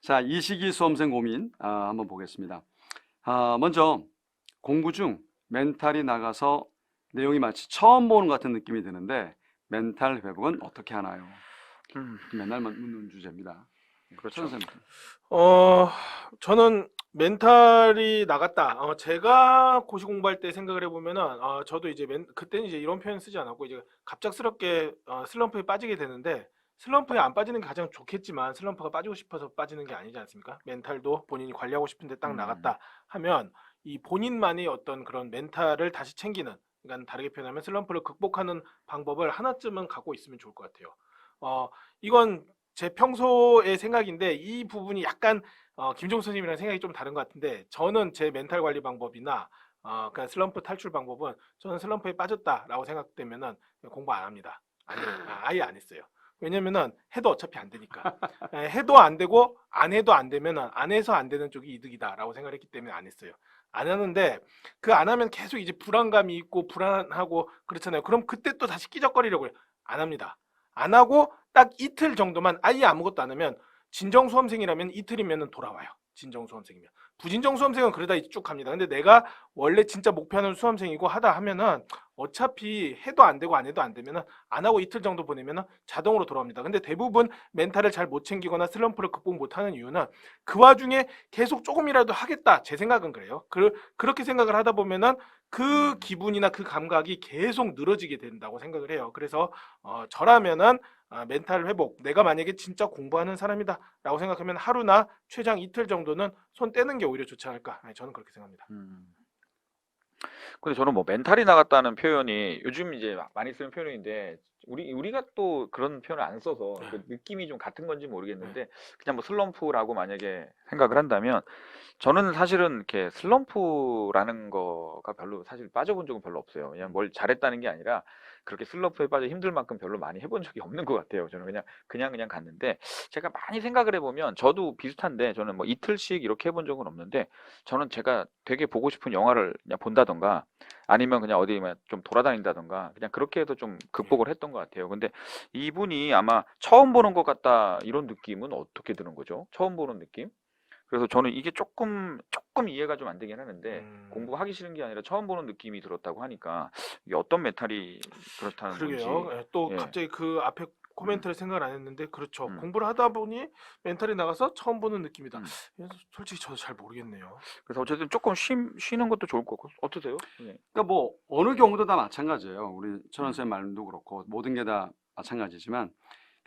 자, 이 시기 수험생 고민 한번 보겠습니다. 먼저 공부 중 멘탈이 나가서 내용이 마치 처음 보는 것 같은 느낌이 드는데 멘탈 회복은 어떻게 하나요? 맨날 묻는 주제입니다. 그렇죠. 선생님. 저는 멘탈이 나갔다. 제가 고시 공부할 때 생각을 해보면은, 저도 이제 그때는 이제 이런 표현 쓰지 않았고, 이제 갑작스럽게 슬럼프에 빠지게 되는데, 슬럼프에 안 빠지는 게 가장 좋겠지만, 슬럼프가 빠지고 싶어서 빠지는 게 아니지 않습니까? 멘탈도 본인이 관리하고 싶은데 딱 나갔다 하면, 이 본인만의 어떤 그런 멘탈을 다시 챙기는, 그러니까 다르게 표현하면 슬럼프를 극복하는 방법을 하나쯤은 갖고 있으면 좋을 것 같아요. 이건 제 평소의 생각인데 이 부분이 약간 김종수 선생님이랑 생각이 좀 다른 것 같은데 저는 제 멘탈 관리 방법이나 그러니까 슬럼프 탈출 방법은 저는 슬럼프에 빠졌다라고 생각되면은 공부 안 합니다. 아예 안 했어요. 왜냐면은 해도 어차피 안 되니까. 해도 안 되고 안 해도 안 되면은 안 해서 안 되는 쪽이 이득이다라고 생각했기 때문에 안 했어요. 안 하는데 그 안 하면 계속 이제 불안감이 있고 불안하고 그렇잖아요. 그럼 그때 또 다시 끼적거리려고 해요. 안 합니다. 안 하고 딱 이틀 정도만 아예 아무것도 안 하면 진정 수험생이라면 이틀이면 돌아와요. 진정 수험생이면. 부진정 수험생은 그러다 쭉 갑니다. 근데 내가 원래 진짜 목표하는 수험생이고 하다 하면은 어차피 해도 안 되고 안 해도 안 되면은 안 하고 이틀 정도 보내면은 자동으로 돌아옵니다. 근데 대부분 멘탈을 잘 못 챙기거나 슬럼프를 극복 못 하는 이유는 그 와중에 계속 조금이라도 하겠다. 제 생각은 그래요. 그렇게 생각을 하다 보면은 그 기분이나 그 감각이 계속 늘어지게 된다고 생각을 해요. 그래서 저라면은 멘탈 회복, 내가 만약에 진짜 공부하는 사람이다라고 생각하면 하루나 최장 이틀 정도는 손 떼는 게 오히려 좋지 않을까? 저는 그렇게 생각합니다. 근데 저는 뭐 멘탈이 나갔다는 표현이 요즘 이제 많이 쓰는 표현인데 우리가 또 그런 표현을 안 써서 그 느낌이 좀 같은 건지 모르겠는데 그냥 뭐 슬럼프라고 만약에 생각을 한다면 저는 사실은 이렇게 슬럼프라는 거가 별로 사실 빠져본 적은 별로 없어요. 그냥 뭘 잘했다는 게 아니라 그렇게 슬럼프에 빠져 힘들 만큼 별로 많이 해본 적이 없는 것 같아요. 저는 그냥 갔는데 제가 많이 생각을 해보면 저도 비슷한데 저는 뭐 이틀씩 이렇게 해본 적은 없는데 저는 제가 되게 보고 싶은 영화를 그냥 본다던가 아니면 그냥 어디 좀 돌아다닌다던가 그냥 그렇게 해서 좀 극복을 했던 것 같아요. 근데 이분이 아마 처음 보는 것 같다 이런 느낌은 어떻게 드는 거죠? 처음 보는 느낌? 그래서 저는 이게 조금 이해가 좀 안 되긴 하는데 공부하기 싫은 게 아니라 처음 보는 느낌이 들었다고 하니까 이게 어떤 메탈이 그렇다는 건지. 그러게요. 또 예. 갑자기 그 앞에 코멘트를 생각을 안 했는데 그렇죠. 음. 공부를 하다 보니 멘탈이 나가서 처음 보는 느낌이다. 음. 그래서 솔직히 저도 잘 모르겠네요. 그래서 어쨌든 조금 쉬는 것도 좋을 것 같고 어떠세요? 예. 그러니까 뭐 어느 경우도 다 마찬가지예요. 우리 천원 쌤 말도 그렇고 모든 게 다 마찬가지지만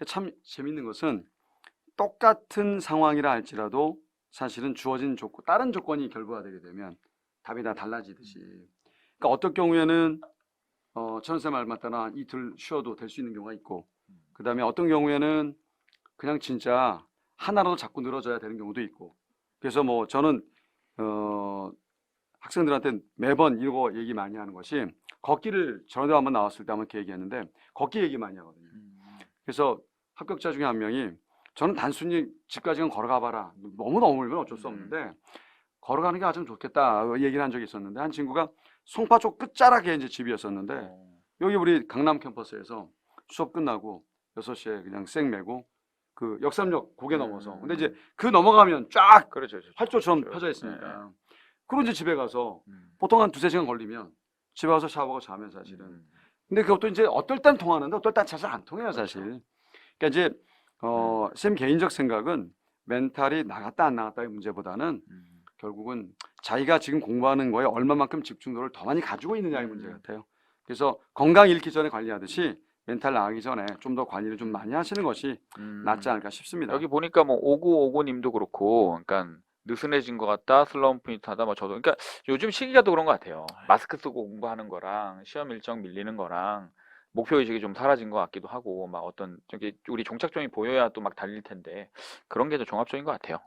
참 재밌는 것은 똑같은 상황이라 할지라도 사실은 주어진 다른 조건이 결부가 되게 되면 답이 다 달라지듯이. 그러니까 어떤 경우에는 천원쌤 말 맞다나 이틀 쉬어도 될 수 있는 경우가 있고, 그 다음에 어떤 경우에는 그냥 진짜 하나라도 자꾸 늘어져야 되는 경우도 있고. 그래서 뭐 저는 학생들한테 매번 이거 얘기 많이 하는 것이 걷기를 전에도 한번 나왔을 때 한번 이렇게 얘기했는데 걷기 얘기 많이 하거든요. 그래서 합격자 중에 한 명이 저는 단순히 집까지는 걸어가 봐라. 너무 멀면 어쩔 수 없는데 걸어가는 게 가장 좋겠다 얘기를 한 적이 있었는데 한 친구가 송파 쪽 끝자락에 이제 집이었었는데 여기 우리 강남 캠퍼스에서 수업 끝나고 6시에 그냥 쌩 메고 그 역삼역 고개 넘어서 근데 이제 그 넘어가면 쫙 그렇죠. 활주처럼 그렇죠. 펴져 있으니까 그리고 이제 집에 가서 음. 보통 한 두세 시간 걸리면 집에 가서 샤워하고 자면 사실은 근데 그것도 이제 어떨 땐 통하는데 어떨 땐 사실 안 통해요 사실. 그러니까 이제 쌤 개인적 생각은 멘탈이 나갔다 안 나갔다의 문제보다는 결국은 자기가 지금 공부하는 거에 얼마만큼 집중도를 더 많이 가지고 있느냐의 문제 같아요. 그래서 건강 잃기 전에 관리하듯이 멘탈 나가기 전에 좀 더 관리를 좀 많이 하시는 것이 낫지 않을까 싶습니다. 여기 보니까 뭐 오구오구님도 그렇고, 그러니까 느슨해진 것 같다, 슬럼프 있하다, 뭐 저도, 그러니까 요즘 시기가 또 그런 것 같아요. 마스크 쓰고 공부하는 거랑 시험 일정 밀리는 거랑 목표 의식이 좀 사라진 것 같기도 하고, 막 어떤 저기 우리 종착점이 보여야 또 막 달릴 텐데 그런 게 좀 종합적인 것 같아요.